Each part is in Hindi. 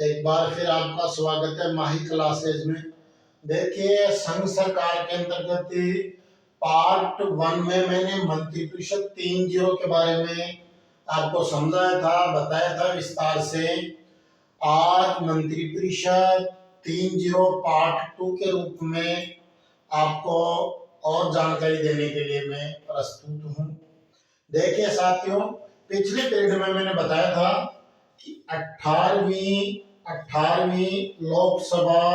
एक बार फिर आपका स्वागत है माही क्लासेज में। देखिए, संघ सरकार के अंतर्गत पार्ट 1 में मैंने मंत्रिपरिषद 3-0 के बारे में आपको समझाया था, बताया था विस्तार से। आज मंत्रिपरिषद 3-0 पार्ट 2 के रूप में आपको और जानकारी देने के लिए मैं प्रस्तुत हूँ। देखिए साथियों, पिछले पीरियड में मैंने बताया था कि 18वीं लोकसभा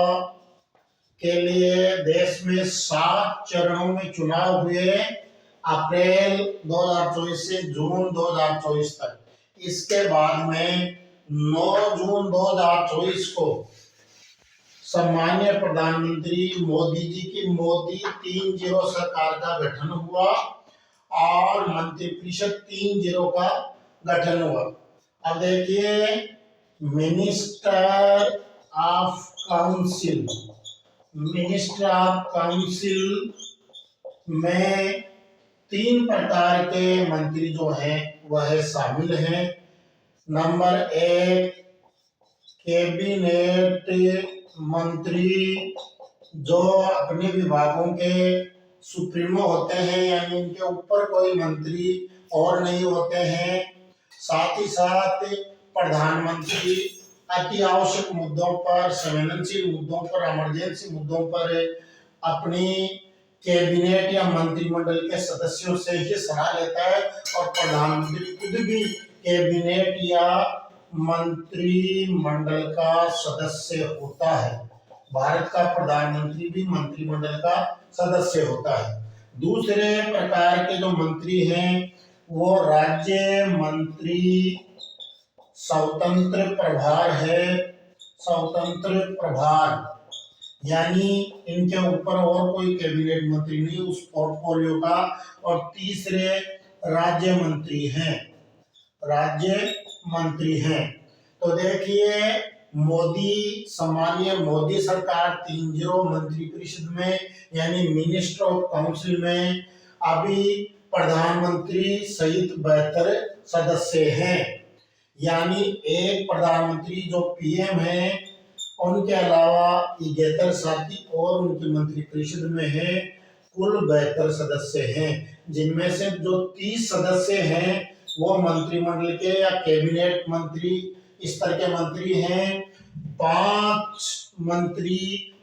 के लिए देश में 7 चरणों में चुनाव हुए, अप्रैल 2024 से जून 2024 तक। इसके बाद में 9 जून 2024 को सम्मान्य प्रधानमंत्री मोदी जी की मोदी 3-0 सरकार का गठन हुआ और मंत्रिपरिषद 3-0 का गठन हुआ। अब देखिए, मिनिस्टर ऑफ काउंसिल में 3 प्रकार के मंत्री जो हैं वह शामिल हैं। नंबर 1, कैबिनेट मंत्री, जो अपने विभागों के सुप्रीमो होते हैं, यानी इनके ऊपर कोई मंत्री और नहीं होते हैं। साथ ही साथ प्रधानमंत्री अति आवश्यक मुद्दों पर, संवेदनशील मुद्दों पर, इमरजेंसी मुद्दों पर अपनी कैबिनेट या मंत्रिमंडल के सदस्यों से ही सलाह लेता है और प्रधानमंत्री खुद भी कैबिनेट या मंत्रिमंडल का सदस्य होता है। भारत का प्रधानमंत्री भी मंत्रिमंडल का सदस्य होता है। दूसरे प्रकार के जो मंत्री हैं वो राज्य मंत्री स्वतंत्र प्रभार, यानी इनके ऊपर और कोई कैबिनेट मंत्री नहीं उस पोर्टफोलियो का। और तीसरे राज्य मंत्री हैं। तो देखिए, सामान्य मोदी सरकार 3-0 मंत्रिपरिषद में यानी मिनिस्टर ऑफ काउंसिल में अभी प्रधानमंत्री सहित 72 सदस्य हैं। यानी एक प्रधानमंत्री जो पीएम है, उनके अलावा 71 साथी और उनकी मंत्रिपरिषद में है। कुल 72 सदस्य हैं, जिनमें से जो 30 सदस्य हैं वो मंत्रिमंडल के या कैबिनेट मंत्री स्तर के मंत्री हैं। 5 मंत्री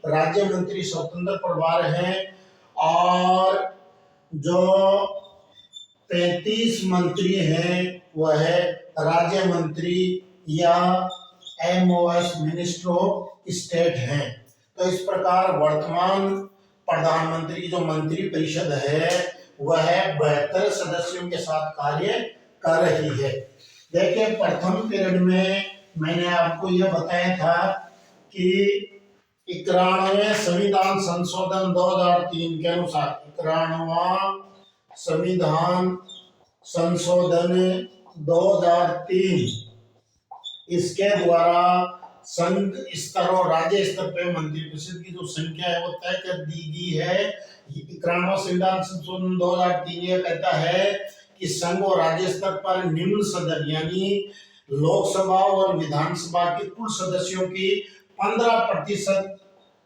राज्य मंत्री स्वतंत्र प्रभार हैं और जो 35 मंत्री हैं वह है राज्य मंत्री या MOS मिनिस्टर ऑफ स्टेट हैं। तो इस प्रकार वर्तमान प्रधानमंत्री जो मंत्रिपरिषद है वह 72 सदस्यों के साथ कार्य कर रही है। देखिए, प्रथम पीरियड में मैंने आपको यह बताया था कि 91वें संविधान संशोधन 2003 के अनुसार 91वां संविधान संशोधन 2003, इसके द्वारा संघ स्तर और राज्य स्तर पे मंत्रिपरिषद की जो संख्या है वो तय कर दी गई है। 91वां संविधान संशोधन 2003 ये कहता है कि संघ और राज्य स्तर पर निम्न सदन यानी लोकसभा और विधानसभा के कुल सदस्यों की 15%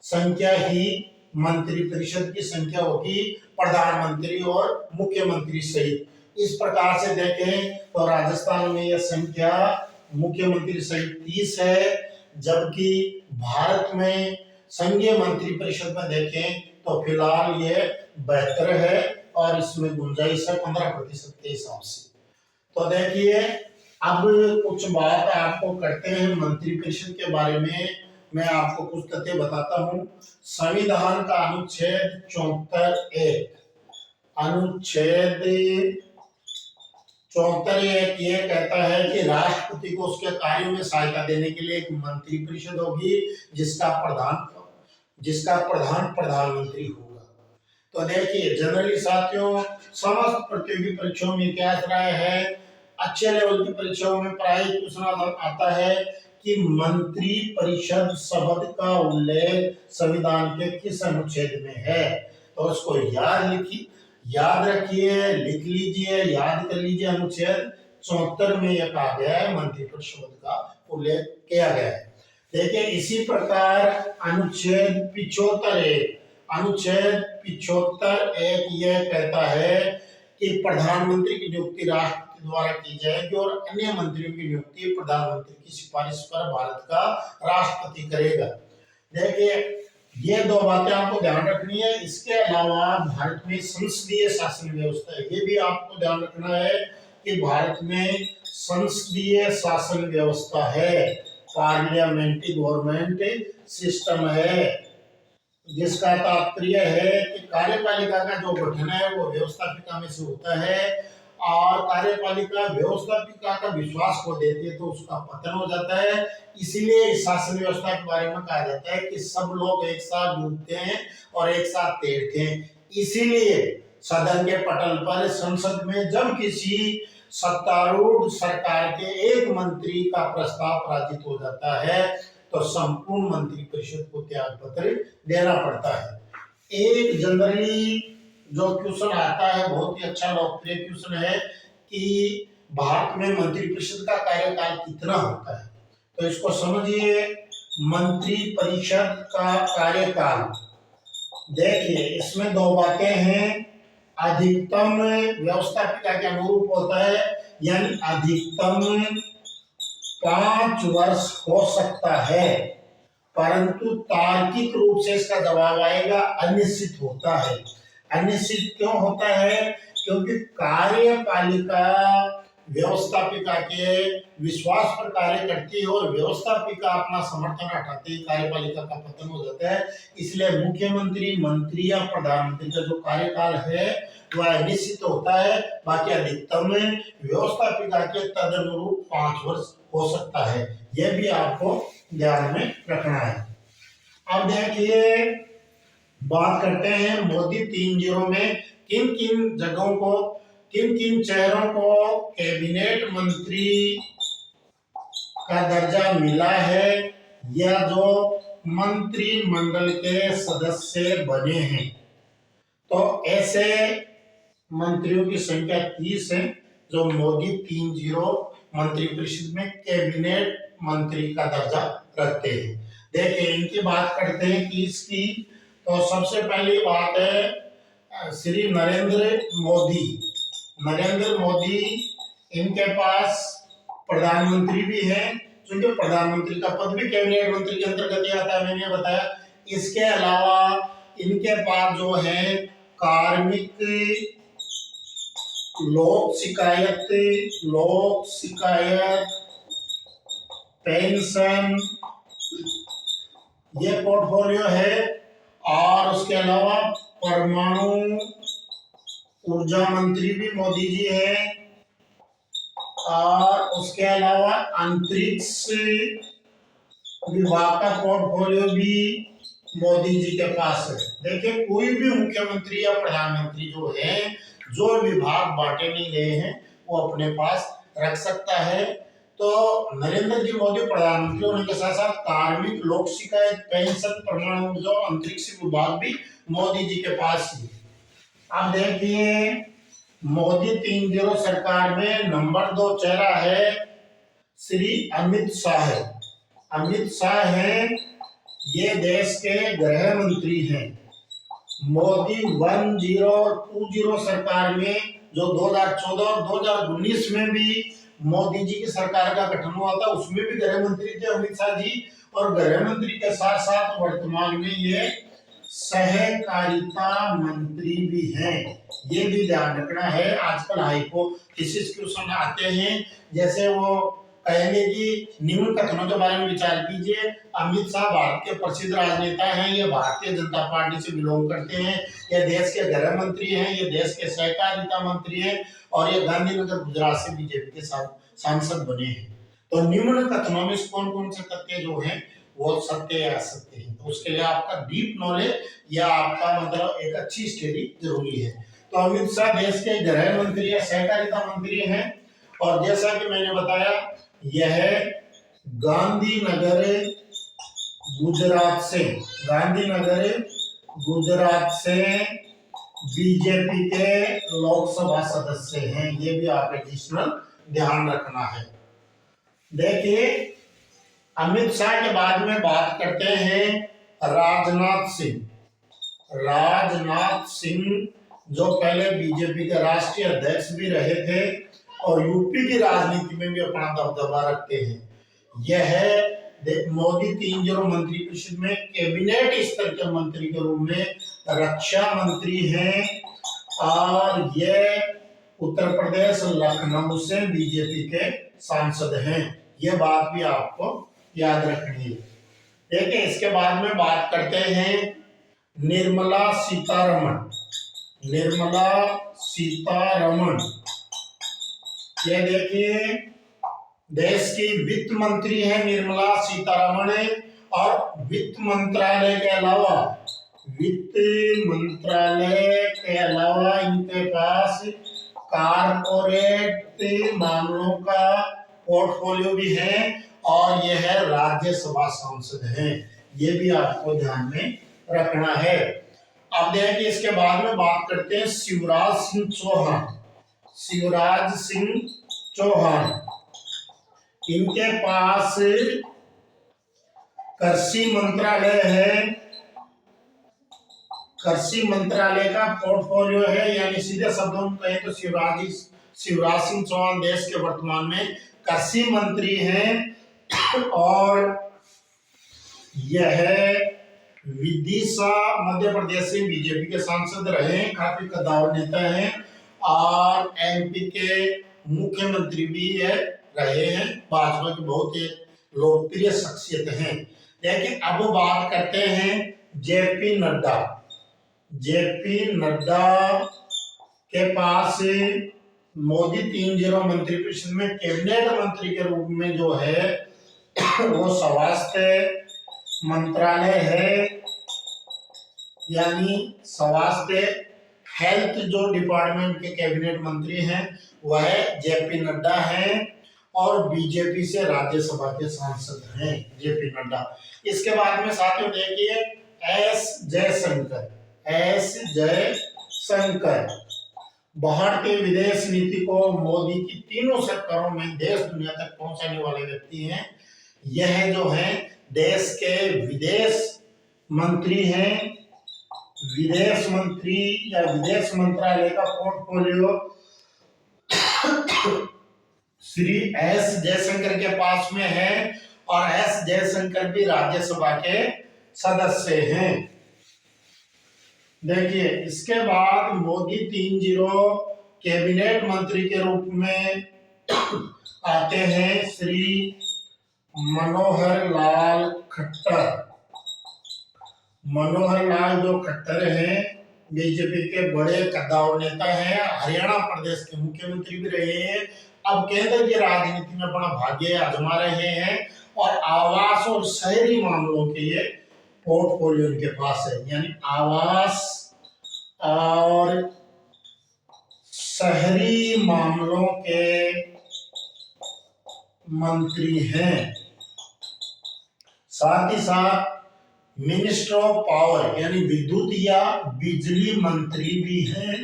संख्या ही मंत्रिपरिषद की संख्या होगी, प्रधानमंत्री और मुख्यमंत्री सहित। इस प्रकार से देखें तो राजस्थान में यह संख्या मुख्यमंत्री सहित 30 है, जबकि भारत में संघीय मंत्रिपरिषद में देखें तो फिलहाल ये 72 है और इसमें गुंजाइश है 15% के हिसाब से। तो देखिए, अब कुछ बात आपको करते हैं मंत्रिपरिषद के बारे में। मैं आपको कुछ तथ्य बताता हूँ। संविधान का अनुच्छेद 74(1) ये कहता है कि राष्ट्रपति को उसके कार्यों में सहायता देने के लिए एक मंत्रिपरिषद होगी जिसका प्रधान प्रधानमंत्री होगा। तो देखिए, जनरली साथियों, समस्त प्रतियोगी परीक्षाओं में क्या राय है, अच्छे लेवल की परीक्षाओं में प्राय क्वेश्चन आता है कि मंत्री परिषद शब्द का उल्लेख संविधान के किस अनुच्छेद में है। तो उसको याद रखिए, लिख लीजिए, याद कर लीजिए। अनुच्छेद 74 में यह कहा गया है, मंत्री परिषद का उल्लेख किया गया है। देखिए इसी प्रकार अनुच्छेद 75 यह कहता है कि प्रधानमंत्री की नियुक्ति राष्ट्रपति द्वारा की जाएगी और अन्य मंत्रियों की नियुक्ति प्रधानमंत्री की सिफारिश पर भारत का राष्ट्रपति करेगा। देखिए ये दो बातें आपको ध्यान रखनी है। इसके अलावा भारत में संसदीय शासन व्यवस्था है, ये भी आपको ध्यान रखना है कि भारत में संसदीय शासन व्यवस्था है, पार्लियामेंट्री गवर्नमेंट सिस्टम है, जिसका तात्पर्य है कि कार्यपालिका का जो गठन है वो व्यवस्थापिका में से होता है और कार्यपालिका व्यवस्थापिका का विश्वास खो देती है तो उसका पतन हो जाता है। इसीलिए इस शासन व्यवस्था के बारे में कहा जाता है कि सब लोग एक साथ डूबते हैं और एक साथ तैरते हैं। इसीलिए सदन के पटल पर संसद में जब किसी सत्तारूढ़ सरकार के एक मंत्री का प्रस्ताव पारित हो जाता है तो संपूर्ण मंत्रिपरिषद को त्याग पत्र देना पड़ता है। एक जनरली जो क्वेश्चन आता है, बहुत ही अच्छा लोकप्रिय क्वेश्चन है कि भारत में मंत्रिपरिषद का कार्यकाल कितना होता है, तो इसको समझिए। मंत्रिपरिषद का कार्यकाल, देखिए इसमें दो बातें हैं। अधिकतम व्यवस्थापिका के अनुरूप होता है, यानी अधिकतम 5 वर्ष हो सकता है, परंतु तार्किक रूप से इसका जवाब आएगा अनिश्चित होता है। अनिश्चित क्यों होता है? क्योंकि कार्यपालिका व्यवस्थापिका के विश्वास पर कार्य करती है और व्यवस्थापिका अपना समर्थन हटाते ही कार्यपालिका का पतन हो जाता है। इसलिए मुख्यमंत्री, मंत्री या प्रधानमंत्री का जो कार्यकाल है वह अनिश्चित होता है, बाकी अधिकतम व्यवस्थापिका के तदनुरूप 5 वर्ष हो सकता है। यह भी आपको ध्यान में रखना है। अब देखिए बात करते हैं मोदी 3.0 में किन किन जगहों को, किन किन चेहरों को कैबिनेट मंत्री का दर्जा मिला है या जो मंत्रिमंडल के सदस्य बने हैं। तो ऐसे मंत्रियों की संख्या 30 है जो मोदी 3.0 मंत्रिपरिषद में कैबिनेट मंत्री का दर्जा रखते हैं। देखिए इनकी बात करते हैं 30 की। तो सबसे पहली बात है श्री नरेंद्र मोदी। नरेंद्र मोदी, इनके पास प्रधानमंत्री भी है, क्योंकि प्रधानमंत्री का पद भी कैबिनेट मंत्री के अंतर्गत ही आता है, मैंने बताया। इसके अलावा इनके पास जो है कार्मिक, लोक शिकायत, पेंशन, ये पोर्टफोलियो है। और उसके अलावा परमाणु ऊर्जा मंत्री भी मोदी जी है और उसके अलावा अंतरिक्ष विभाग का पोर्टफोलियो भी मोदी जी के पास है। देखिए कोई भी मुख्यमंत्री या प्रधानमंत्री जो है, जो विभाग बांटे नहीं गए हैं वो अपने पास रख सकता है। तो नरेंद्र जी मोदी प्रधानमंत्री होने के साथ साथ कार्मिक, लोक शिकायत, पेंशन, परमाणु ऊर्जा, अंतरिक्ष विभाग भी मोदी जी के पास ही। अब देखिए मोदी 3.0 सरकार में नंबर 2 चेहरा है श्री अमित शाह। अमित शाह है, ये देश के गृह मंत्री हैं। मोदी 1.0 और 2.0 सरकार में जो 2014 और 2019 में भी मोदी जी की सरकार का गठन हुआ था, उसमें भी गृह मंत्री थे अमित शाह जी। और गृह मंत्री के साथ साथ वर्तमान में ये सहकारिता मंत्री भी हैं। ये भी ध्यान रखना है। आजकल हाईको थीसिस क्वेश्चन आते हैं, जैसे वो कहेंगे कि निम्न कथनों के बारे में विचार कीजिए। अमित शाह भारत के प्रसिद्ध राजनेता हैं, ये भारतीय जनता पार्टी से बिलोंग करते हैं, ये देश के गृह मंत्री हैं, ये देश के सहकारिता मंत्री हैं और ये गांधीनगर गुजरात से बीजेपी के सांसद बने हैं। तो निम्न कथनों में कौन कौन से तथ्य जो हैं वो सत्य या असत्य हैं, तो उसके लिए आपका डीप नॉलेज या आपका मतलब एक अच्छी स्टडी जरूरी है। तो अमित शाह देश के गृह मंत्री या सहकारिता मंत्री हैं और जैसा कि मैंने बताया यह गांधीनगर गुजरात से बीजेपी के लोकसभा सदस्य हैं। ये भी आप एडिशनल ध्यान रखना है। देखिए अमित शाह के बाद में बात करते हैं राजनाथ सिंह। राजनाथ सिंह जो पहले बीजेपी के राष्ट्रीय अध्यक्ष भी रहे थे और यूपी की राजनीति में भी अपना दबदबा रखते हैं। यह है मोदी 3-0 मंत्रिपरिषद में कैबिनेट स्तर के मंत्री के रूप में रक्षा मंत्री हैं और ये उत्तर प्रदेश लखनऊ से बीजेपी के सांसद हैं। ये बात भी आपको याद रखनी है। देखिए इसके बाद में बात करते हैं निर्मला सीतारमण। निर्मला सीतारमण ये देखिए देश की वित्त मंत्री है निर्मला सीतारमण और वित्त मंत्रालय के अलावा इनके पास कारपोरेट मामलों का पोर्टफोलियो भी है और यह है राज्यसभा सांसद हैं। ये भी आपको ध्यान में रखना है। अब देखिए इसके बाद में बात करते हैं शिवराज सिंह चौहान। शिवराज सिंह चौहान इनके पास कृषि मंत्रालय है। कृषि मंत्रालय का पोर्टफोलियो है, यानी सीधे शब्दों में कहें तो शिवराज सिंह चौहान देश के वर्तमान में कृषि मंत्री हैं और यह विदिशा मध्य प्रदेश से बीजेपी के सांसद रहे हैं, काफी कद्दावर नेता हैं और एमपी के मुख्यमंत्री भी रहे हैं। भाजपा की बहुत ही लोकप्रिय शख्सियत हैं। लेकिन अब बात करते हैं जेपी नड्डा। जेपी नड्डा के पास मोदी 3-0 मंत्रिपरिषद में कैबिनेट मंत्री के रूप में जो है वो स्वास्थ्य मंत्रालय है, यानी स्वास्थ्य हेल्थ जो डिपार्टमेंट के कैबिनेट मंत्री हैं वह जेपी नड्डा हैं और बीजेपी से राज्यसभा के सांसद हैं जेपी नड्डा। इसके बाद में साथियों देखिए एस जयशंकर भारतीय विदेश नीति को मोदी की तीनों सरकारों में देश दुनिया तक पहुंचाने वाले व्यक्ति हैं। यह जो है देश के विदेश मंत्री हैं। विदेश मंत्री या विदेश मंत्रालय का पोर्टफोलियो श्री एस जयशंकर के पास में है और एस जयशंकर भी राज्यसभा के सदस्य हैं। देखिए इसके बाद मोदी 3-0 कैबिनेट मंत्री के रूप में आते हैं श्री मनोहर लाल खट्टर। मनोहर लाल जो खट्टर हैं बीजेपी के बड़े कद्दावर नेता हैं, हरियाणा प्रदेश के मुख्यमंत्री भी रहे हैं, अब केंद्र की राजनीति में अपना भाग्य आजमा रहे हैं और आवास और शहरी मामलों के ये पोर्टफोलियो इनके पास है, यानी आवास और शहरी मामलों के मंत्री हैं। साथ ही साथ मिनिस्टर ऑफ पावर यानी विद्युत या बिजली मंत्री भी हैं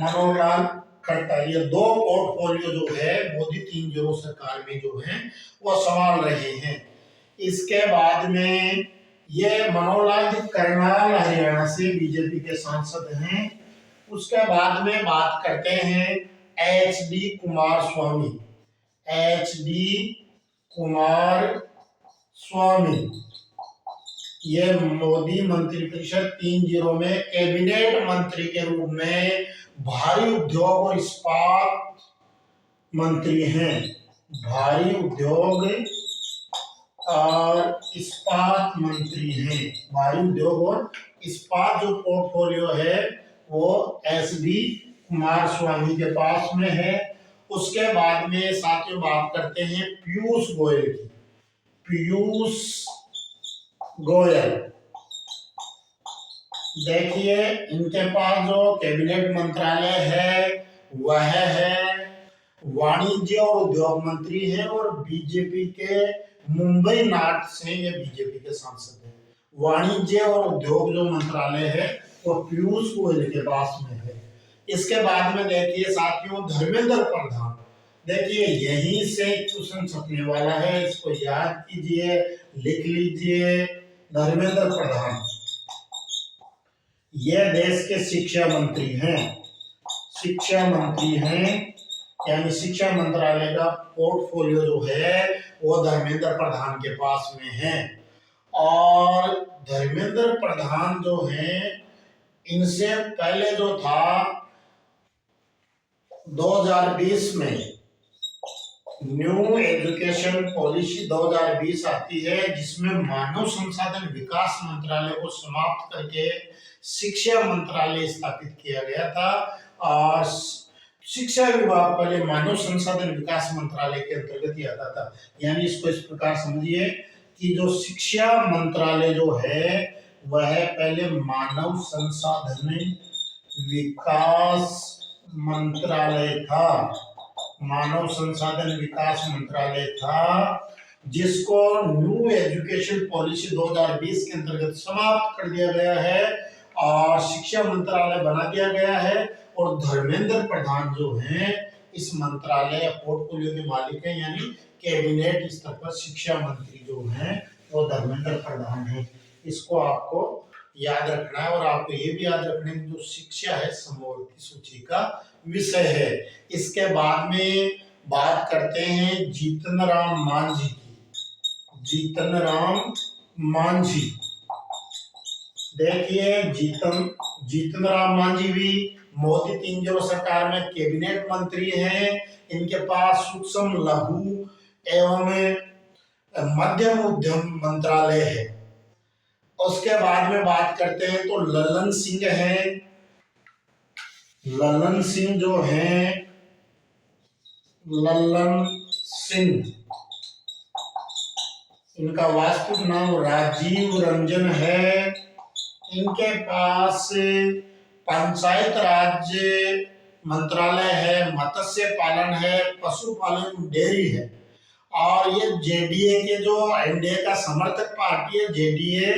मनोहर लाल खट्टर। ये दो पोर्टफोलियो जो है मोदी 3-0 सरकार में जो है वो संभाल रहे हैं। इसके बाद में ये मनोहर लाल करनाल हरियाणा से बीजेपी के सांसद हैं। उसके बाद में बात करते हैं एच.डी. कुमारस्वामी। एच.डी. कुमारस्वामी ये मोदी मंत्रिपरिषद 3-0 में कैबिनेट मंत्री के रूप में भारी उद्योग और इस्पात मंत्री हैं। भारी उद्योग और इस्पात मंत्री हैं। भारी उद्योग और इस्पात जो पोर्टफोलियो है वो एस.डी. कुमारस्वामी के पास में है। उसके बाद में साथियों बात करते हैं पीयूष गोयल की। पीयूष गोयल देखिए इनके पास जो कैबिनेट मंत्रालय है वह है वाणिज्य और उद्योग मंत्री है और बीजेपी के मुंबई नॉर्थ से ये बीजेपी के सांसद हैं। वाणिज्य और उद्योग जो मंत्रालय है वो पीयूष गोयल के पास में है। इसके बाद में देखिए साथियों धर्मेंद्र प्रधान। देखिए यहीं से क्वेश्चन छपने वाला है, इसको याद कीजिए, लिख लीजिए। धर्मेंद्र प्रधान ये देश के शिक्षा मंत्री हैं, शिक्षा मंत्री हैं, यानी शिक्षा मंत्रालय का पोर्टफोलियो जो है वो धर्मेंद्र प्रधान के पास में है। और धर्मेंद्र प्रधान जो है, इनसे पहले जो था 2020 में न्यू एजुकेशन पॉलिसी 2020 आती है, जिसमें मानव संसाधन विकास मंत्रालय को समाप्त करके शिक्षा मंत्रालय स्थापित किया गया था। और शिक्षा विभाग पहले मानव संसाधन विकास मंत्रालय के अंतर्गत ही आता था। यानी इसको इस प्रकार समझिए कि जो शिक्षा मंत्रालय जो है वह पहले मानव संसाधन विकास मंत्रालय था, मानव संसाधन विकास मंत्रालय था, जिसको न्यू एजुकेशन पॉलिसी 2020 के अंतर्गत समाप्त कर दिया गया है और शिक्षा मंत्रालय बना दिया गया है। और धर्मेंद्र प्रधान जो हैं इस मंत्रालय पोर्टफोलियो के मालिक हैं, यानी कैबिनेट स्तर पर शिक्षा मंत्री जो हैं वो धर्मेंद्र प्रधान हैं। इसको आपको याद रखना है। और आपको ये भी याद रखना है कि जो शिक्षा है समवर्ती सूची का विषय है। इसके बाद में बात करते हैं जीतन राम मांझी की। जीतन राम मांझी, देखिए जीतन राम मांझी भी मोदी 3 सरकार में कैबिनेट मंत्री हैं। इनके पास सूक्ष्म लघु एवं मध्यम उद्यम मंत्रालय है। उसके बाद में बात करते हैं तो ललन सिंह हैं। ललन सिंह जो हैं, ललन सिंह, इनका वास्तविक नाम राजीव रंजन है। इनके पास पंचायत राज्य मंत्रालय है, मत्स्य पालन है, पशुपालन, डेयरी है। और ये जेडीए के जो एनडीए का समर्थक पार्टी है जेडीए,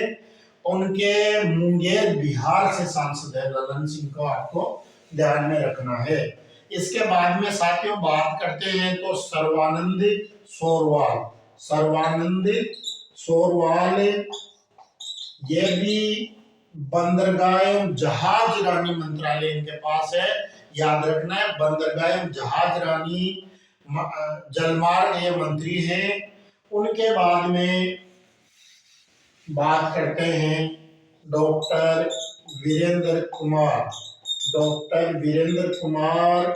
उनके मुंगेर बिहार से सांसद है ललन सिंह को आपको ध्यान में रखना है। इसके बाद में साथियों बात करते हैं तो सर्बानंद सोनोवाल। सर्बानंद सोनोवाल ये भी बंदरगाह एवं जहाज रानी मंत्रालय इनके पास है। याद रखना है, बंदरगाह एवं जहाज रानी जलमार्ग ये मंत्री हैं। उनके बाद में बात करते हैं डॉक्टर वीरेंद्र कुमार। डॉक्टर वीरेंद्र कुमार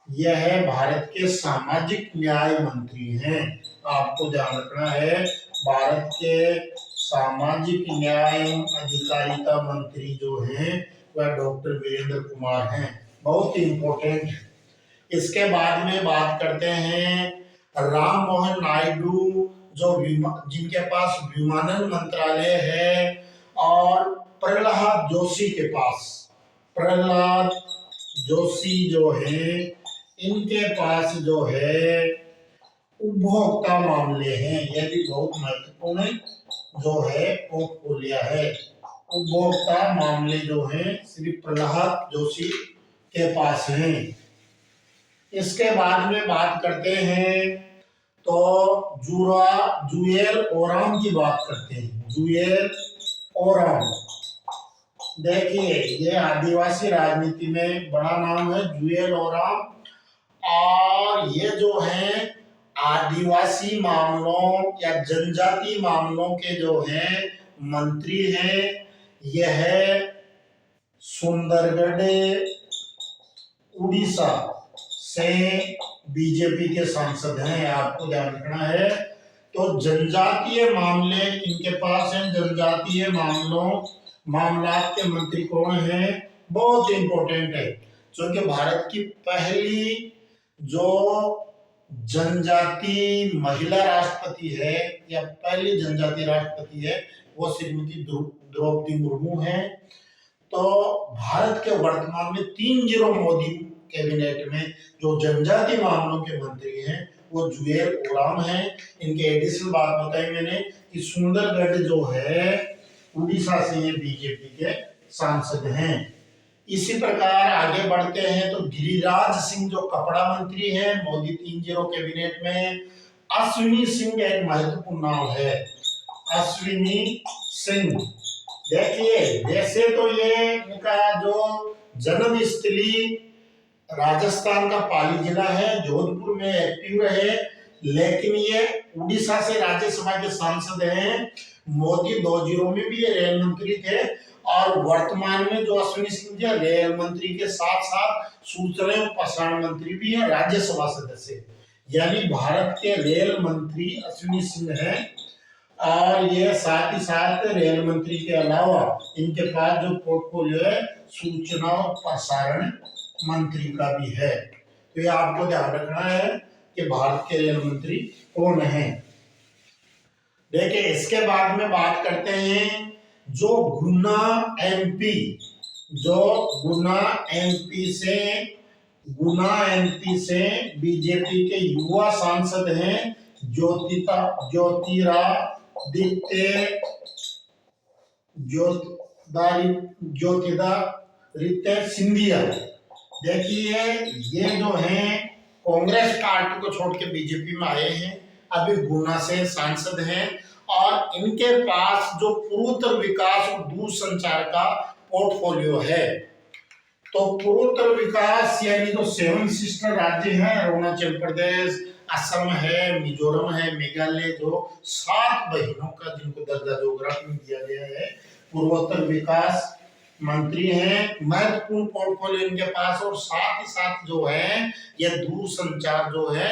यह भारत के सामाजिक न्याय मंत्री हैं। आपको ध्यान रखना है, भारत के सामाजिक न्याय अधिकारिता मंत्री जो हैं वह डॉक्टर वीरेंद्र कुमार हैं, बहुत ही इंपॉर्टेंट है। इसके बाद में बात करते हैं राम मोहन नायडू, जो जिनके पास विमानन मंत्रालय है। और प्रहलाद जोशी के पास, प्रहलाद जोशी जो है इनके पास जो है उपभोक्ता मामले हैं। यह भी बहुत महत्वपूर्ण जो है पोर्टफोलियो है। उपभोक्ता मामले जो हैं श्री प्रहलाद जोशी के पास हैं। इसके बाद में बात करते हैं तो जुएल ओराम की बात करते हैं। जुएल ओराम, देखिए ये आदिवासी राजनीति में बड़ा नाम है जुएल ओराम। और ये जो है आदिवासी मामलों या जनजाति मामलों के जो हैं मंत्री हैं। यह सुंदरगढ़ उड़ीसा से बीजेपी के सांसद हैं, आपको ध्यान रखना है। तो जनजातीय मामले इनके पास हैं। जनजातीय मामलात के मंत्री कौन हैं? बहुत इंपॉर्टेंट है, क्योंकि भारत की पहली जो जनजाति महिला राष्ट्रपति है या पहली जनजाति राष्ट्रपति है वो श्रीमती द्रौपदी मुर्मू है। तो भारत के वर्तमान में 3 मोदी कैबिनेट में जो जनजाति मामलों के मंत्री हैं वो जुएल ओराम हैं। इनके एडिशनल बात बताई मैंने कि सुंदरगढ़ जो है उड़ीसा से ये बीजेपी के सांसद हैं। इसी प्रकार आगे बढ़ते हैं तो गिरिराज सिंह जो कपड़ा मंत्री है मोदी 3-0 कैबिनेट में। अश्विनी सिंह एक महत्वपूर्ण नाम है, अश्विनी सिंह। देखिए वैसे तो ये इनका जो जन्मस्थली राजस्थान का पाली जिला है, जोधपुर में एक्टिव रहे, लेकिन ये उड़ीसा से राज्यसभा के सांसद हैं। मोदी 2-0 में भी ये रेल मंत्री थे और वर्तमान में जो अश्विनी सिंह जी रेल मंत्री के साथ साथ सूचना एवं प्रसारण मंत्री भी हैं, राज्यसभा सदस्य, यानी भारत के रेल मंत्री अश्विनी सिंह हैं। और ये साथ ही साथ रेल मंत्री के अलावा इनके पास जो पोर्टफोलियो है सूचना और प्रसारण मंत्री का भी है। तो ये आपको ध्यान रखना है कि भारत के रेल मंत्री कौन है। देखिए इसके बाद में बात करते हैं जो गुना एमपी से बीजेपी के युवा सांसद हैं ज्योतिरादित्य सिंधिया। देखिए ये जो हैं कांग्रेस पार्टी को छोड़ के बीजेपी में आए हैं, अभी गुना से सांसद हैं और इनके पास जो पूर्वोत्तर विकास और दूरसंचार का पोर्टफोलियो है। तो पूर्वोत्तर विकास यानी तो 7 सिस्टर राज्य हैं, अरुणाचल प्रदेश, असम है, मिजोरम है, मेघालय, जो 7 बहनों का जिनको दर्जा ज्योग्राफी में दिया गया है, पूर्वोत्तर विकास मंत्री हैं। महत्वपूर्ण पोर्टफोलियो इनके पास और साथ ही साथ जो है ये दूरसंचार जो है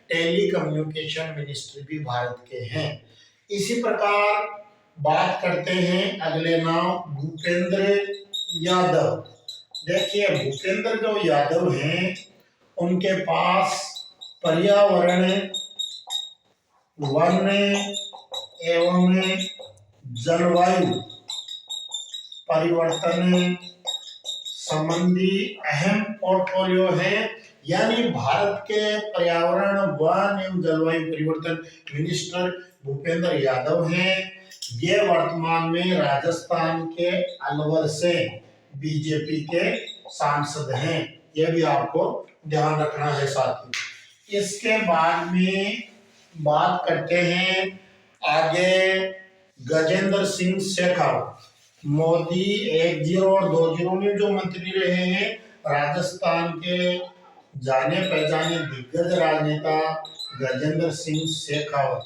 टेलीकम्युनिकेशन मिनिस्ट्री भी भारत के हैं। इसी प्रकार बात करते हैं अगले नाम भूपेंद्र यादव। देखिए भूपेंद्र जो यादव हैं उनके पास पर्यावरण, वन एवं जलवायु परिवर्तन संबंधी अहम पोर्टफोलियो है, यानी भारत के पर्यावरण, वन एवं जलवायु परिवर्तन मिनिस्टर भूपेंद्र यादव हैं। ये वर्तमान में राजस्थान के अलवर से बीजेपी के सांसद हैं, यह भी आपको ध्यान रखना है साथी। इसके बाद में बात करते हैं आगे गजेंद्र सिंह शेखावत। मोदी 1-0 और 2-0 में जो मंत्री रहे हैं, राजस्थान के जाने पहचाने दिग्गज राजनेता गजेंद्र सिंह शेखावत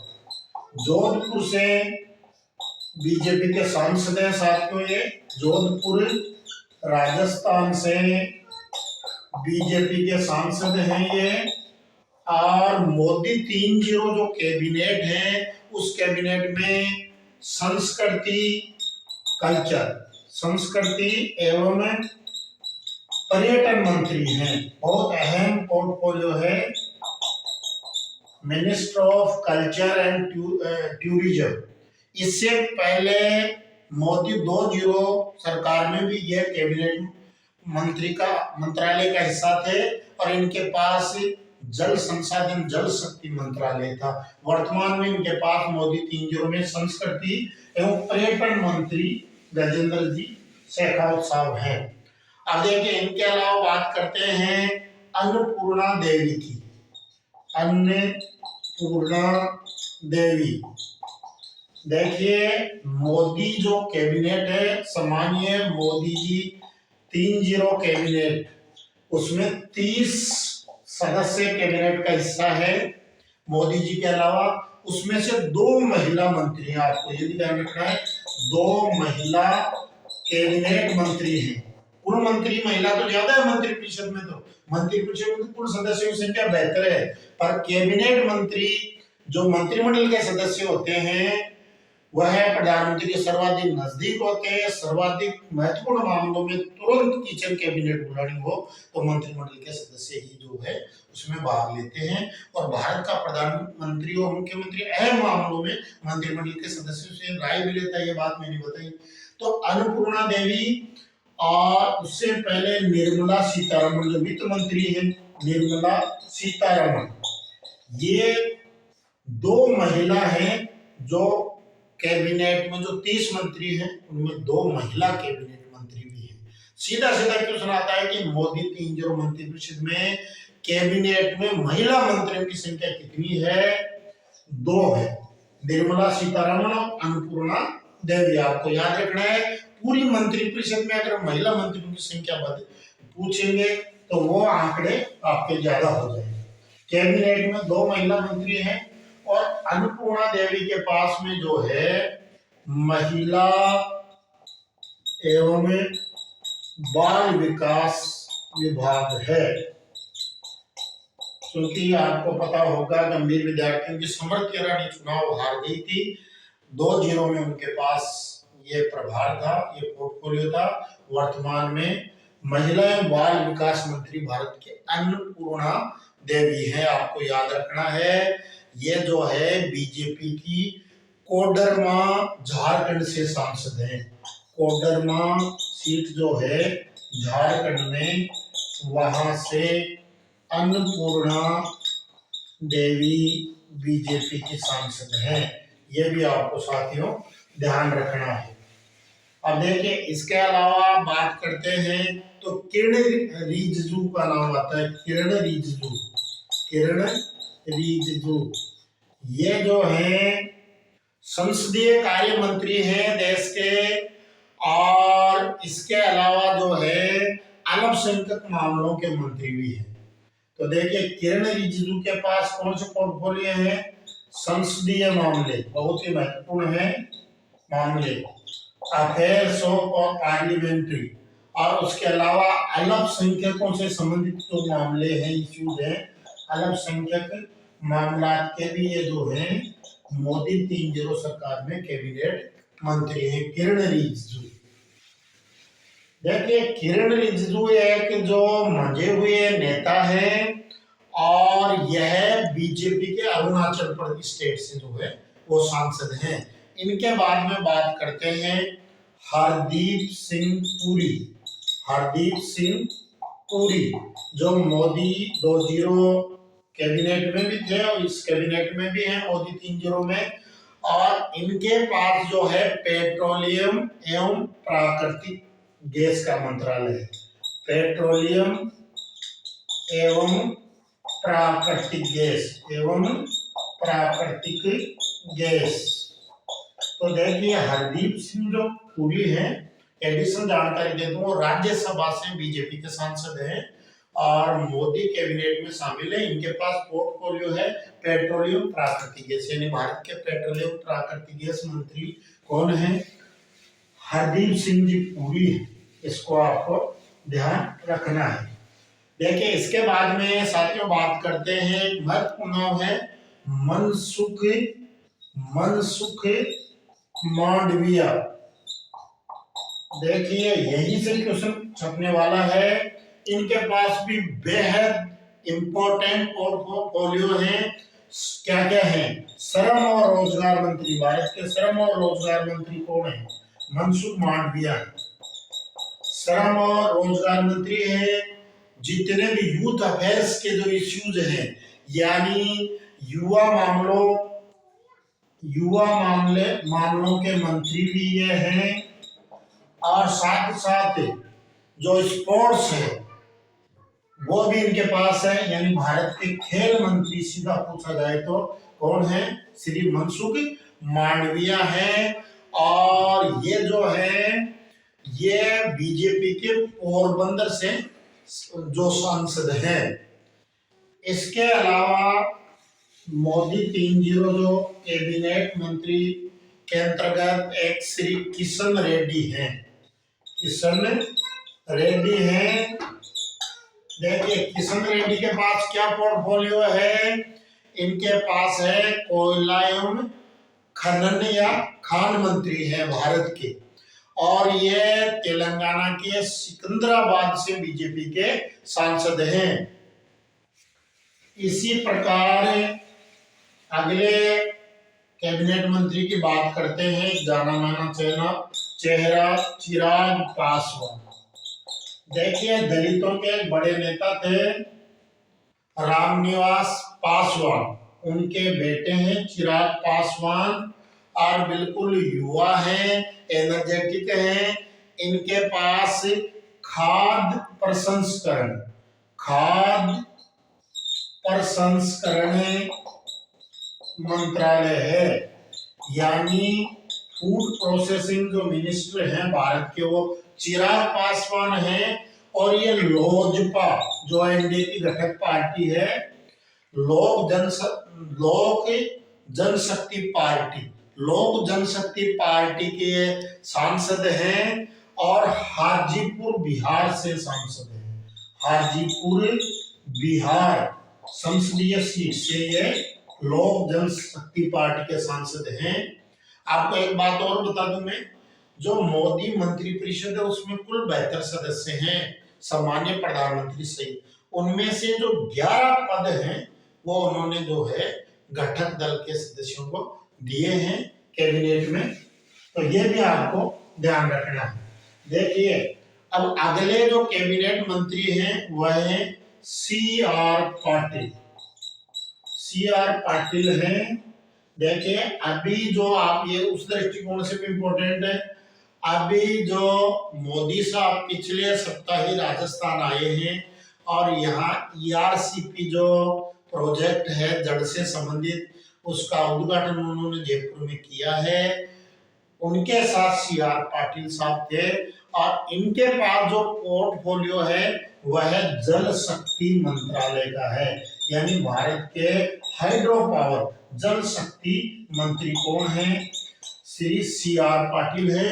जोधपुर से बीजेपी के सांसद हैं। साथियों ये जोधपुर राजस्थान से बीजेपी के सांसद हैं ये। और मोदी 3-0 जो कैबिनेट है उस कैबिनेट में संस्कृति एवं पर्यटन मंत्री हैं। बहुत अहम पोर्टफोलियो है, minister of culture and tourism. इससे पहले मोदी 2-0 सरकार में भी यह कैबिनेट मंत्रालय का हिस्सा थे और इनके पास जल संसाधन जल शक्ति मंत्रालय था। वर्तमान में इनके पास मोदी 3-0 में संस्कृति एवं पर्यटन मंत्री गजेंद्र जी शेखावत साहब हैं। अब देखिए इनके अलावा बात करते हैं अन्नपूर्णा देवी की। अन्नपूर्णा देवी, देखिए मोदी जो कैबिनेट है, सामान्य मोदी जी 3-0 कैबिनेट, उसमें 30 सदस्य कैबिनेट का हिस्सा है मोदी जी के अलावा। उसमें से 2 महिला मंत्री हैं, आपको ये भी ध्यान रखना है, 2 महिला कैबिनेट मंत्री हैं। पूर्व मंत्री महिला तो ज्यादा है मंत्री परिषद में, तो मंत्री परिषद में कुल सदस्यों की संख्या बेहतर है, पर कैबिनेट मंत्री जो मंत्रिमंडल के सदस्य होते हैं वह प्रधानमंत्री के सर्वाधिक नजदीक होते हैं। सर्वाधिक महत्वपूर्ण मामलों में तुरंत किचन कैबिनेट बुलानी हो तो मंत्रिमंडल के सदस्य ही जो है उसमें भाग लेते हैं। और भारत का प्रधानमंत्री और मुख्यमंत्री अहम मामलों में मंत्रिमंडल के सदस्यों से राय भी लेता है, ये बात मैंने बताई। तो अन्नपूर्णा देवी और उससे पहले निर्मला सीतारमण जो वित्त मंत्री है, निर्मला सीतारमण, ये 2 महिला हैं जो कैबिनेट में जो 30 मंत्री हैं उनमें 2 महिला कैबिनेट मंत्री भी हैं। सीधा सीधा क्वेश्चन आता है कि मोदी 3-0 मंत्रिपरिषद में कैबिनेट में महिला मंत्रियों की संख्या कितनी है? 2 है, निर्मला सीतारमण और अन्नपूर्णा देवी। आपको याद रखना है, पूरी मंत्रिपरिषद में अगर महिला मंत्रियों की संख्या पूछेंगे तो वो आंकड़े आपके ज्यादा हो जाएंगे। कैबिनेट में 2 महिला मंत्री हैं और अन्नपूर्णा देवी के पास में जो है महिला एवं बाल विकास विभाग है। क्योंकि आपको पता होगा गंभीर विद्यार्थियों की समर्थ रानी चुनाव हार गई थी, 2-0 में उनके पास ये प्रभार था, ये पोर्टफोलियो था। वर्तमान में महिला एवं बाल विकास मंत्री भारत के अन्नपूर्णा देवी है। आपको याद रखना है, ये जो है बीजेपी की कोडरमा झारखंड से सांसद हैं। कोडरमा सीट जो है झारखंड में, वहां से अन्नपूर्णा देवी बीजेपी की सांसद हैं। ये भी आपको साथियों ध्यान रखना है। अब देखिए, इसके अलावा बात करते हैं तो किरण रिजिजू का नाम आता है। किरण रिजिजू, किरण रिजिजू ये जो है संसदीय कार्य मंत्री हैं देश के, और इसके अलावा जो है अल्पसंख्यक मामलों के मंत्री भी हैं। तो देखिए, किरण रिजिजू के पास कौन से पोर्टफोलियो है? संसदीय मामले, बहुत ही महत्वपूर्ण है मामले, अफेयर्स ऑफ पार्लियामेंट्री, और उसके अलावा अल्पसंख्यकों से संबंधित जो मामले हैं, इश्यूज हैं, अल्पसंख्यक मामला के भी ये जो है मोदी 3-0 सरकार में कैबिनेट मंत्री है किरण रिजिजू। देखिए, किरण रिजिजू एक जो मंजे हुए नेता है, और यह बीजेपी के अरुणाचल प्रदेश स्टेट से जो है वो सांसद हैं। इनके बाद में बात करते हैं हरदीप सिंह पुरी। हरदीप सिंह पुरी जो मोदी 2-0 कैबिनेट में भी थे और इस कैबिनेट में भी हैं, मोदी 3-0 में, और इनके पास जो है पेट्रोलियम एवं प्राकृतिक गैस का मंत्रालय है। पेट्रोलियम एवं प्राकृतिक गैस। तो देखिए, हरदीप सिंह जो पुरी हैं, एडिशनल जानकारी दे दूं, राज्यसभा से बीजेपी के सांसद हैं और मोदी कैबिनेट में शामिल है। इनके पास पोर्टफोलियो है पेट्रोलियम प्राकृतिक गैस, यानी भारत के पेट्रोलियम प्राकृतिक गैस मंत्री कौन है? हरदीप सिंह जी पुरी है। इसको आपको ध्यान रखना है। देखिए, इसके बाद में साथियों बात करते हैं, महत्वपूर्ण नाम है मनसुख मांडविया। देखिए, यही से क्वेश्चन छपने वाला है। इनके पास भी बेहद इंपॉर्टेंट पोर्टफोलियो है। क्या क्या है? श्रम और रोजगार मंत्री, भारत के श्रम और रोजगार मंत्री कौन है? मनसुख मांडविया है। श्रम और रोजगार मंत्री है। जितने भी यूथ अफेयर्स के जो इश्यूज हैं, यानी युवा मामलों के मंत्री भी ये हैं, और साथ साथ जो स्पोर्ट्स है वो भी इनके पास है, यानी भारत के खेल मंत्री सीधा पूछा जाए तो कौन है? श्री मनसुख मांडविया है। और ये जो है ये बीजेपी के पोरबंदर से जो सांसद हैं। इसके अलावा मोदी 3-0 जो कैबिनेट मंत्री के अंतर्गत एक श्री किशन रेड्डी हैं। किशन रेड्डी हैं। देखिए, किशन रेड्डी के पास क्या पोर्टफोलियो है? इनके पास है कोयला एवं खनन या खान मंत्री है भारत के, और ये तेलंगाना के सिकंदराबाद से बीजेपी के सांसद हैं। इसी प्रकार अगले कैबिनेट मंत्री की बात करते हैं, जाना माना चेहरा चिराग पासवान। देखिए, दलितों के एक बड़े नेता थे रामनिवास पासवान, उनके बेटे हैं चिराग पासवान, और बिल्कुल युवा हैं, एनर्जेटिक हैं। इनके पास खाद्य प्रसंस्करण, खाद्य प्रसंस्करण मंत्रालय है। यानी फूड प्रोसेसिंग जो मिनिस्टर हैं भारत के वो चिराग पासवान हैं, और ये लोजपा जो एनडीए की घटक पार्टी है, लोक जनशक्ति पार्टी, लोक जनशक्ति पार्टी के सांसद हैं और हाजीपुर बिहार से सांसद हैं। हाजीपुर बिहार संसदीय सीट से ये लोक जनशक्ति पार्टी के सांसद हैं। आपको एक बात और बता दूं मैं, जो मोदी मंत्रिपरिषद है उसमें कुल 72 सदस्य हैं, सामान्य प्रधानमंत्री सहित। उनमें से जो 11 पद हैं वो उन्होंने जो है घटक दल के सदस्यों को दिए हैं कैबिनेट में। तो ये भी आपको ध्यान रखना है। देखिए, अब अगले जो कैबिनेट मंत्री हैं वह है CR पाटिल। CR पाटिल हैं। देखिए, अभी जो आप ये उस दृष्टिकोण से भी इम्पोर्टेंट है, अभी जो मोदी साहब पिछले सप्ताह ही राजस्थान आए हैं और यहाँ ERCP जो प्रोजेक्ट है जड़ से संबंधित, उसका उद्घाटन उन्होंने जयपुर में किया है। उनके साथ CR पाटिल साहब थे और इनके पास जो पोर्टफोलियो है वह जल शक्ति मंत्रालय का है। यानी भारत के हाइड्रो पावर जल शक्ति मंत्री कौन है? श्री CR पाटिल है।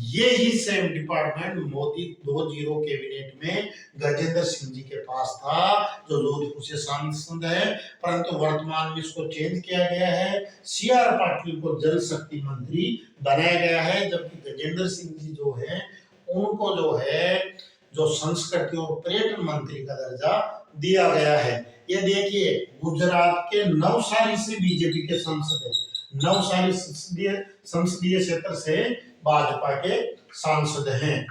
ये ही सेम डिपार्टमेंट मोदी 2.0 कैबिनेट में गजेंद्र सिंह जी के पास था, जो जोधपुर से सांसद है, परंतु वर्तमान में इसको चेंज किया गया है। CR पाटिल को जल शक्ति मंत्री बनाया गया है, जबकि गजेंद्र सिंह जी जो है उनको जो है जो संस्कृति और पर्यटन मंत्री का दर्जा दिया गया है। ये देखिए, गुजरात के नवसारी से बीजेपी के सांसद है, नवसारी संसदीय क्षेत्र से भाजपा के सांसद हैं।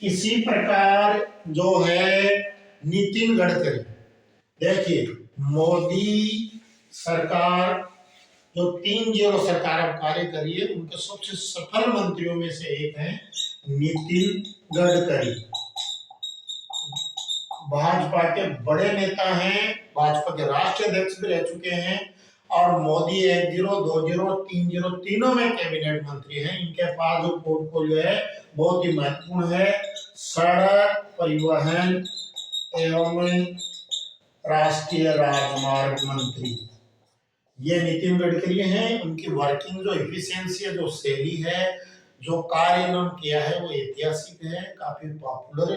इसी प्रकार जो है नितिन गडकरी, देखिए मोदी सरकार जो 3.0 सरकार अब कार्य करी है, उनके सबसे सफल मंत्रियों में से एक है नितिन गडकरी। भाजपा के बड़े नेता हैं, भाजपा के राष्ट्रीय अध्यक्ष भी रह चुके हैं और मोदी 1.0, 2.0, 3.0 तीनों में कैबिनेट मंत्री हैं। इनके पास जो पोर्टफोलियो है बहुत ही महत्वपूर्ण है। सड़क परिवहन एवं राष्ट्रीय राजमार्ग मंत्री ये नितिन गडकरी हैं। उनकी वर्किंग जो एफिशिएंसी है, जो शैली है, जो कार्य इन्होंने किया है वो ऐतिहासिक है, काफी पॉपुलर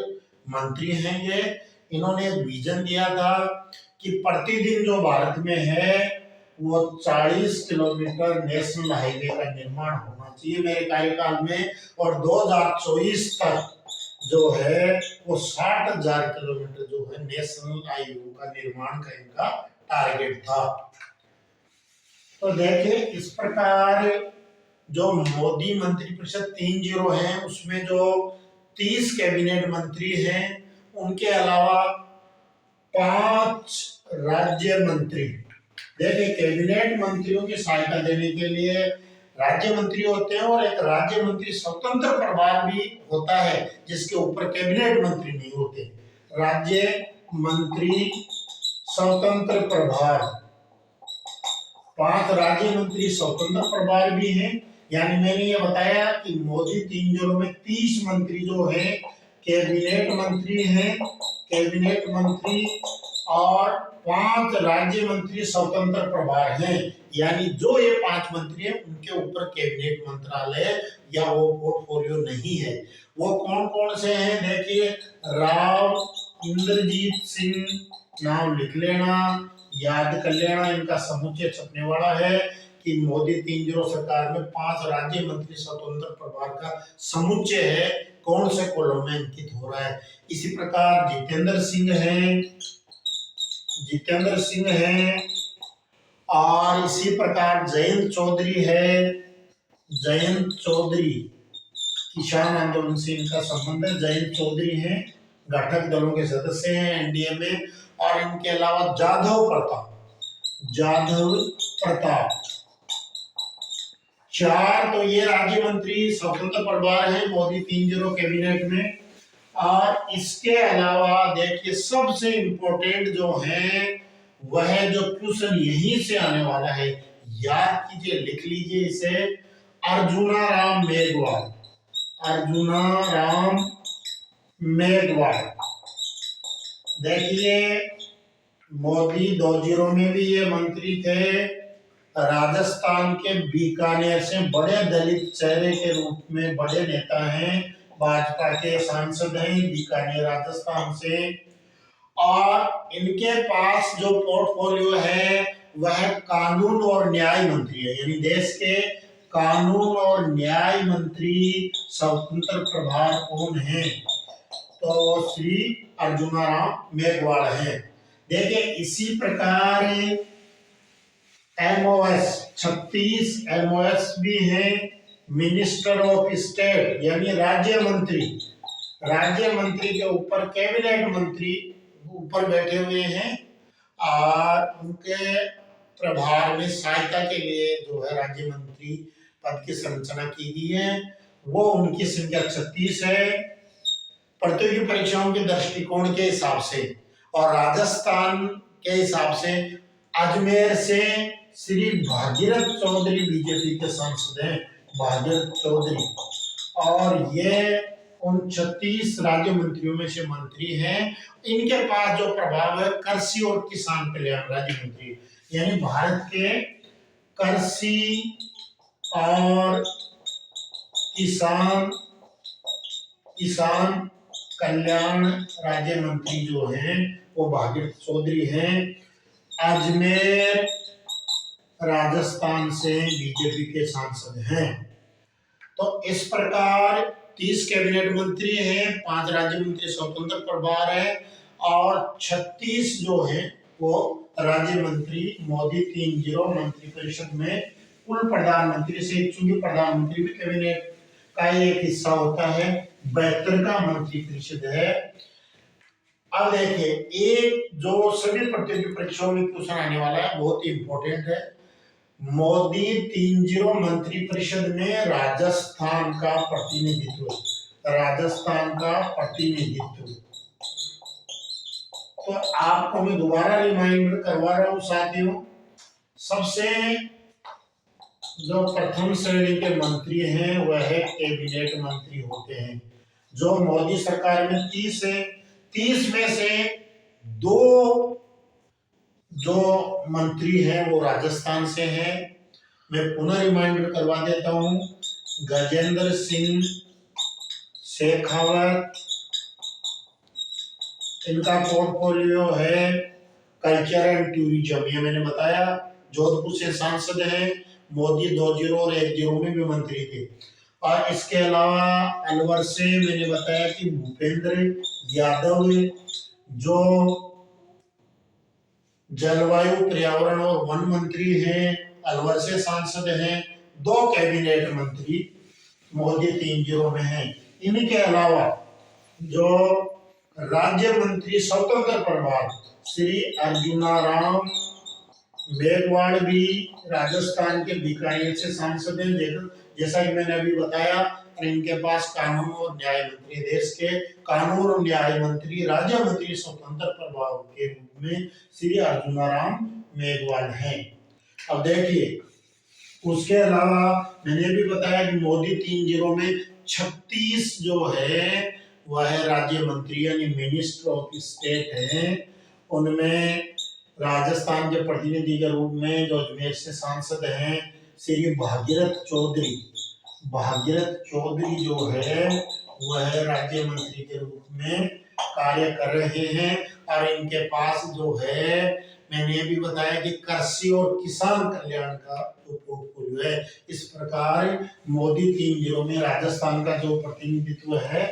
मंत्री हैं ये। इन्होंने एक विजन दिया था कि प्रतिदिन जो भारत में है वो 40 किलोमीटर नेशनल हाईवे का निर्माण होना चाहिए मेरे कार्यकाल में, और 2024 तक जो है वो 60,000 किलोमीटर जो है नेशनल हाईवे का निर्माण का इनका टारगेट था। तो देखिए, इस प्रकार जो मोदी मंत्रिपरिषद 3.0 है उसमें जो 30 कैबिनेट मंत्री हैं, उनके अलावा 5 राज्य मंत्री। देखिए, कैबिनेट मंत्रियों की सहायता देने के लिए राज्य मंत्री होते हैं और एक राज्य मंत्री स्वतंत्र प्रभार भी होता है जिसके ऊपर कैबिनेट मंत्री नहीं होते। राज्य मंत्री स्वतंत्र प्रभार, 5 राज्य मंत्री स्वतंत्र प्रभार भी हैं। यानी मैंने ये बताया कि मोदी 3.0 में 30 मंत्री जो हैं कैबिनेट मंत्री हैं, कैबिनेट मंत्री, और 5 राज्य मंत्री स्वतंत्र प्रभार हैं। यानी जो ये 5 मंत्री हैं उनके ऊपर कैबिनेट मंत्रालय या वो पोर्टफोलियो नहीं है। वो कौन कौन से हैं? देखिए, राव इंद्रजीत सिंह, नाम लिख लेना, याद कर लेना, इनका समुच्चय छपने वाला है कि मोदी 3.0 सरकार में 5 राज्य मंत्री स्वतंत्र प्रभार का समुच्चय है, कौन से कॉलम में अंकित हो रहा है। इसी प्रकार जितेंद्र सिंह है और इसी प्रकार जयंत चौधरी है। जयंत चौधरी किसान आंदोलन से इनका संबंध है। जयंत चौधरी हैं, घटक दलों के सदस्य हैं एनडीए में। और इनके अलावा जाधव प्रताप 4 तो ये राज्य मंत्री स्वतंत्र प्रभार हैं मोदी 3.0 कैबिनेट में। और इसके अलावा देखिए सबसे इम्पोर्टेंट जो है वह जो क्वेश्चन यहीं से आने वाला है, याद कीजिए, लिख लीजिए इसे, अर्जुना राम मेघवाल। अर्जुना राम मेघवाल। देखिए मोदी 20 में भी ये मंत्री थे। राजस्थान के बीकानेर से बड़े दलित चेहरे के रूप में बड़े नेता हैं, भाजपा के सांसद हैं बीकानेर राजस्थान से। और इनके पास जो पोर्टफोलियो है वह कानून और न्याय मंत्री है, यानी देश के कानून और न्याय मंत्री स्वतंत्र प्रभार कौन है, तो वो श्री अर्जुना राम मेघवाल हैं। देखिए इसी प्रकार एमओएस 36 एमओएस भी हैं, मिनिस्टर ऑफ स्टेट यानी राज्य मंत्री। राज्य मंत्री के ऊपर कैबिनेट मंत्री ऊपर बैठे हुए हैं और उनके प्रभार में सहायता के लिए जो है राज्य मंत्री पद की संरचना की गई है। वो उनकी संख्या 36 है। प्रतियोगी परीक्षाओं के दृष्टिकोण के हिसाब से और राजस्थान के हिसाब से अजमेर से श्री भागीरथ चौधरी बीजेपी के सांसद हैं, भागीरथ चौधरी, और ये उन 36 राज्य मंत्रियों में से मंत्री हैं। इनके पास जो प्रभाव है कृषि और किसान कल्याण राज्य मंत्री, यानी भारत के कृषि और किसान कल्याण राज्य मंत्री जो हैं वो भागीरथ चौधरी हैं। अजमेर राजस्थान से बीजेपी के सांसद हैं। तो इस प्रकार 30 कैबिनेट मंत्री हैं, 5 राज्य मंत्री स्वतंत्र प्रभार है और 36 जो हैं वो राज्य मंत्री मोदी 30 मंत्रिपरिषद में। कुल प्रधानमंत्री से, चूंकि प्रधानमंत्री भी कैबिनेट का एक हिस्सा होता है, 72 का मंत्रिपरिषद है। अब देखिए एक जो सभी प्रतियोगी परीक्षाओं में क्वेश्चन आने वाला है, बहुत ही इंपॉर्टेंट है। मोदी 30 मंत्रिपरिषद में राजस्थान का प्रतिनिधित्व, राजस्थान का प्रतिनिधित्व। तो आपको मैं दोबारा रिमाइंडर करवा रहा हूं साथियों, सबसे जो प्रथम श्रेणी के मंत्री हैं वह कैबिनेट मंत्री होते हैं। जो मोदी सरकार में 30 है, 30 में से 2 जो मंत्री हैं वो राजस्थान से हैं। मैं पुनः रिमाइंडर करवा देता हूं, गजेंद्र सिंह शेखावत, इनका पोर्टफोलियो है कल्चर एंड टूरिज्म, ये मैंने बताया, जोधपुर से सांसद हैं। मोदी 20 और 10 में भी मंत्री थे। और इसके अलावा अलवर से मैंने बताया कि भूपेंद्र यादव जो जलवायु पर्यावरण और वन मंत्री हैं, अलवर से सांसद हैं। 2 कैबिनेट मंत्री मोदी 30 में हैं। इनके अलावा जो राज्य मंत्री स्वतंत्र प्रभार श्री अर्जुना राम मेघवाल भी राजस्थान के बीकानेर से सांसद हैं, जैसा कि मैंने अभी बताया। और इनके पास कानून और न्याय मंत्री, देश के कानून और न्याय मंत्री, राज्य मंत्री स्वतंत्र प्रभार के रूप में श्री अर्जुना राम मेघवाल हैं। अब देखिए उसके अलावा मैंने भी बताया कि मोदी 30 में 36 जो है वह राज्य मंत्री यानी मिनिस्टर ऑफ स्टेट हैं। उनमें राजस्थान के प्रतिनिधि के रूप में जो अजमेर से सांसद हैं श्री भागीरथ चौधरी, भागीरथ चौधरी जो है वह राज्य मंत्री के रूप में कार्य कर रहे हैं। और इनके पास जो है मैंने ये भी बताया कि कृषि और किसान कल्याण का जो पोर्टफोलियो है। इस प्रकार मोदी 30 में राजस्थान का जो प्रतिनिधित्व है,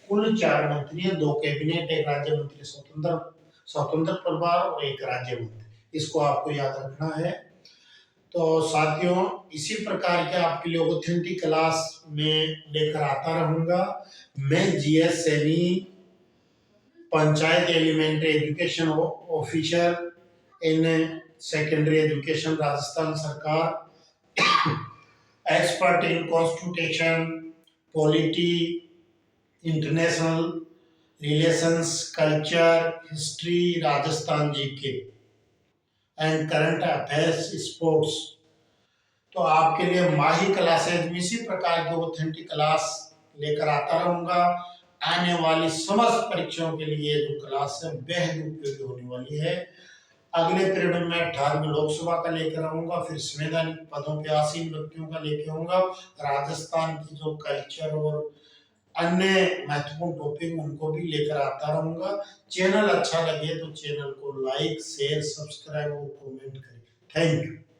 कुल 4 मंत्री हैं, 2 कैबिनेट, 1 राज्य मंत्री स्वतंत्र प्रभार और 1 राज्य मंत्री। इसको आपको याद रखना है। तो साथियों इसी प्रकार के आपके लिए ऑथेंटिक क्लास में लेकर आता रहूंगा। मैं GS Saini, panchayat elementary education officer in secondary education, Rajasthan सरकार, expert in constitution, polity, international relations, culture, history, Rajasthan GK and current affairs, sports. तो आपके लिए माही क्लासेज में इसी प्रकार के ऑथेंटिक क्लास लेकर आता रहूंगा। आने वाली समस्त परीक्षाओं के लिए जो क्लास है बेहद उपयोगी होने वाली है। अगले पीरियड में 18वीं लोकसभा का लेकर आऊंगा, फिर संवैधानिक पदों पे आसीन व्यक्तियों का लेकर आऊंगा, राजस्थान की जो कल्चर और अन्य महत्वपूर्ण टॉपिक उनको भी लेकर आता रहूंगा। चैनल अच्छा लगे तो चैनल को लाइक, शेयर, सब्सक्राइब और कमेंट करें। Thank you.